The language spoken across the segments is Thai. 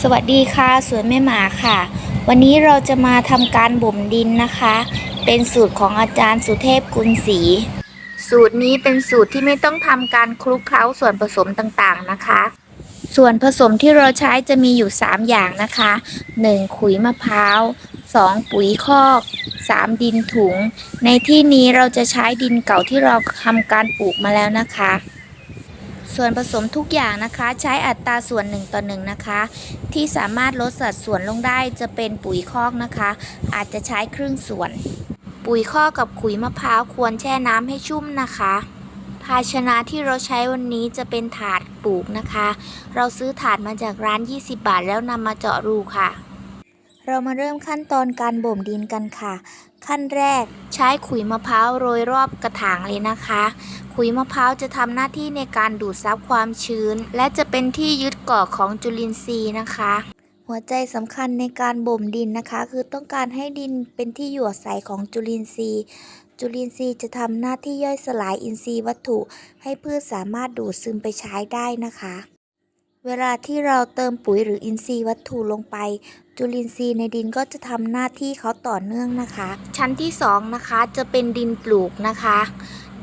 สวัสดีค่ะสวนแม่หมาค่ะวันนี้เราจะมาทำการบ่มดินนะคะเป็นสูตรของอาจารย์สุเทพกุลศรีสูตรนี้เป็นสูตรที่ไม่ต้องทำการคลุกเคล้าส่วนผสมต่างๆนะคะส่วนผสมที่เราใช้จะมีอยู่3อย่างนะคะ1ขุยมะพร้าว2ปุ๋ยคอก3ดินถุงในที่นี้เราจะใช้ดินเก่าที่เราทำการปลูกมาแล้วนะคะส่วนผสมทุกอย่างนะคะใช้อัตราส่วน1:1นะคะที่สามารถลดสัดส่วนลงได้จะเป็นปุ๋ยคอกนะคะอาจจะใช้ครึ่งส่วนปุ๋ยคอกกับขุยมะพร้าวควรแช่น้ำให้ชุ่มนะคะภาชนะที่เราใช้วันนี้จะเป็นถาดปลูกนะคะเราซื้อถาดมาจากร้าน20 บาทแล้วนำมาเจาะรูค่ะเรามาเริ่มขั้นตอนการบ่มดินกันค่ะขั้นแรกใช้ขุยมะพร้าวโรยรอบกระถางเลยนะคะขุยมะพร้าวจะทำหน้าที่ในการดูดซับความชื้นและจะเป็นที่ยึดเกาะของจุลินทรีย์นะคะหัวใจสำคัญในการบ่มดินนะคะคือต้องการให้ดินเป็นที่อยู่อาศัยของจุลินทรีย์จุลินทรีย์จะทำหน้าที่ย่อยสลายอินทรีย์วัตถุให้พืชสามารถดูดซึมไปใช้ได้นะคะเวลาที่เราเติมปุ๋ยหรืออินทรีย์วัตถุลงไปจุลินทรีย์ในดินก็จะทำหน้าที่เขาต่อเนื่องนะคะชั้นที่2นะคะจะเป็นดินปลูกนะคะ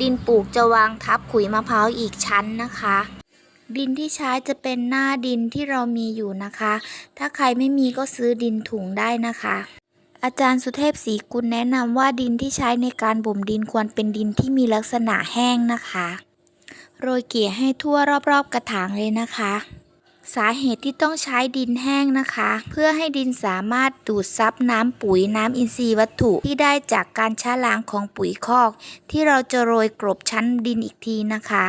ดินปลูกจะวางทับขุยมะพร้าวอีกชั้นนะคะดินที่ใช้จะเป็นหน้าดินที่เรามีอยู่นะคะถ้าใครไม่มีก็ซื้อดินถุงได้นะคะอาจารย์สุเทพศรีกุลแนะนำว่าดินที่ใช้ในการบ่มดินควรเป็นดินที่มีลักษณะแห้งนะคะโรยเกลี่ยให้ทั่วรอบๆกระถางเลยนะคะสาเหตุที่ต้องใช้ดินแห้งนะคะเพื่อให้ดินสามารถดูดซับน้ำปุ๋ยน้ำอินทรีย์วัตถุที่ได้จากการชะล้างของปุ๋ยคอกที่เราจะโรยกลบชั้นดินอีกทีนะคะ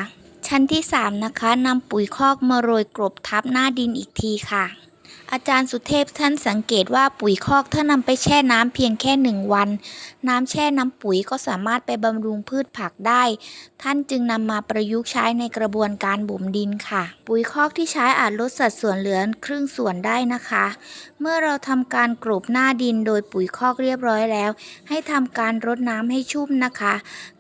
ชั้นที่3นะคะนำปุ๋ยคอกมาโรยกลบทับหน้าดินอีกทีค่ะอาจารย์สุเทพท่านสังเกตว่าปุ๋ยคอกถ้านำไปแช่น้ำเพียงแค่1 วันน้ำแช่น้ำปุ๋ยก็สามารถไปบำรุงพืชผักได้ท่านจึงนำมาประยุกต์ใช้ในกระบวนการบ่มดินค่ะปุ๋ยคอกที่ใช้อาจลดสัดส่วนเหลือครึ่งส่วนได้นะคะเมื่อเราทำการกลบหน้าดินโดยปุ๋ยคอกเรียบร้อยแล้วให้ทำการรดน้ำให้ชุ่มนะคะ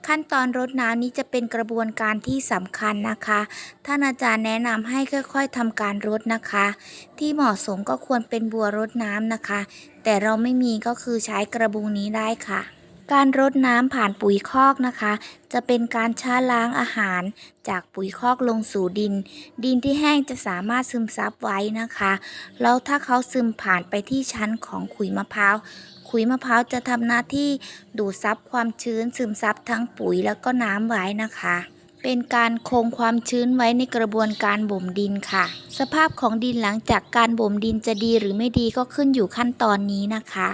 ขั้นตอนรดน้ำนี้จะเป็นกระบวนการที่สำคัญนะคะท่านอาจารย์แนะนำให้ค่อยๆทำการรดนะคะที่เหมาะสมก็ควรเป็นบัวรดน้ำนะคะแต่เราไม่มีก็คือใช้กระบุงนี้ได้ค่ะการรดน้ำผ่านปุ๋ยคอกนะคะจะเป็นการชะล้างอาหารจากปุ๋ยคอกลงสู่ดินดินที่แห้งจะสามารถซึมซับไว้นะคะแล้วถ้าเขาซึมผ่านไปที่ชั้นของขุยมะพร้าวขุยมะพร้าวจะทำหน้าที่ดูดซับความชื้นซึมซับทั้งปุ๋ยแล้วก็น้ำไว้นะคะเป็นการคงความชื้นไว้ในกระบวนการบ่มดินค่ะสภาพของดินหลังจากการบ่มดินจะดีหรือไม่ดีก็ขึ้นอยู่ขั้นตอนนี้นะคะ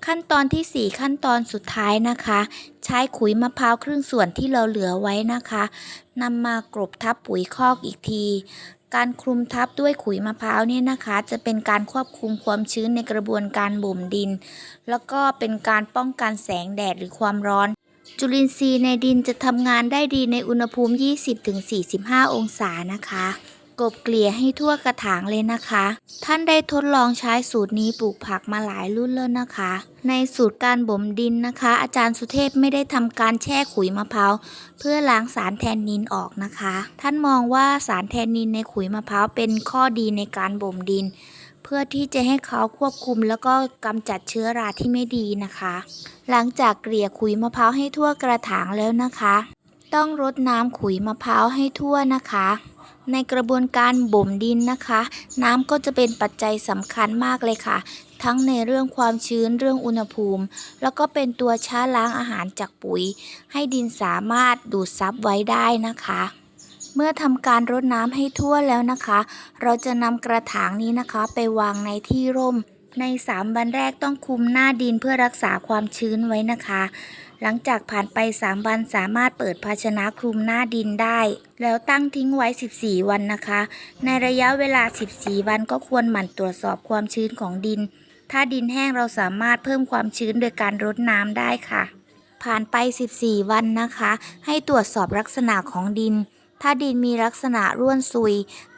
ขั้นตอนที่4ขั้นตอนสุดท้ายนะคะใช้ขุยมะพร้าวครึ่งส่วนที่เราเหลือไว้นะคะนำมากรบทับปุ๋ยคอกอีกทีการคลุมทับด้วยขุยมะพร้าวเนี่ยนะคะจะเป็นการควบคุมความชื้นในกระบวนการบ่มดินแล้วก็เป็นการป้องกันแสงแดดหรือความร้อนจุลินทรีย์ในดินจะทำงานได้ดีในอุณหภูมิ 20-45 องศานะคะกลบเกลี่ยให้ทั่วกระถางเลยนะคะท่านได้ทดลองใช้สูตรนี้ปลูกผักมาหลายรุ่นแล้วนะคะในสูตรการบ่มดินนะคะอาจารย์สุเทพไม่ได้ทำการแช่ขุยมะพร้าวเพื่อล้างสารแทนนินออกนะคะท่านมองว่าสารแทนนินในขุยมะพร้าวเป็นข้อดีในการบ่มดินเพื่อที่จะให้เขาควบคุมแล้วก็กำจัดเชื้อราที่ไม่ดีนะคะหลังจากเกลี่ยขุยมะพร้าวให้ทั่วกระถางแล้วนะคะต้องรดน้ำขุยมะพร้าวให้ทั่วนะคะในกระบวนการบ่มดินนะคะน้ำก็จะเป็นปัจจัยสำคัญมากเลยค่ะทั้งในเรื่องความชื้นเรื่องอุณหภูมิแล้วก็เป็นตัวชะล้างอาหารจากปุ๋ยให้ดินสามารถดูดซับไว้ได้นะคะเมื่อทำการรดน้ำให้ทั่วแล้วนะคะเราจะนำกระถางนี้นะคะไปวางในที่ร่มใน3 วันแรกต้องคลุมหน้าดินเพื่อรักษาความชื้นไว้นะคะหลังจากผ่านไป3 วันสามารถเปิดภาชนะคลุมหน้าดินได้แล้วตั้งทิ้งไว้14 วันนะคะในระยะเวลา14 วันก็ควรหมั่นตรวจสอบความชื้นของดินถ้าดินแห้งเราสามารถเพิ่มความชื้นโดยการรดน้ำได้ค่ะผ่านไป14 วันนะคะให้ตรวจสอบลักษณะของดินถ้าดินมีลักษณะร่วนซุย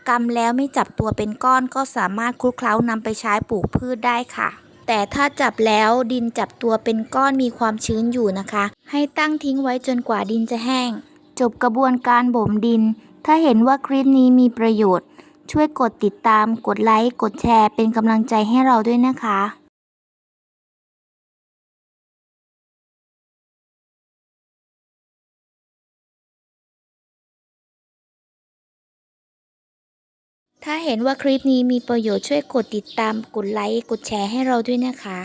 กำแล้วไม่จับตัวเป็นก้อนก็สามารถคลุกเคล้านำไปใช้ปลูกพืชได้ค่ะแต่ถ้าจับแล้วดินจับตัวเป็นก้อนมีความชื้นอยู่นะคะให้ตั้งทิ้งไว้จนกว่าดินจะแห้งจบกระบวนการบ่มดินถ้าเห็นว่าคลิปนี้มีประโยชน์ ช่วยกดติดตาม กดไลค์ กดแชร์เป็นกำลังใจให้เราด้วยนะคะถ้าเห็นว่าคลิปนี้มีประโยชน์ช่วยกดติดตาม กดไลค์ กดแชร์ให้เราด้วยนะคะ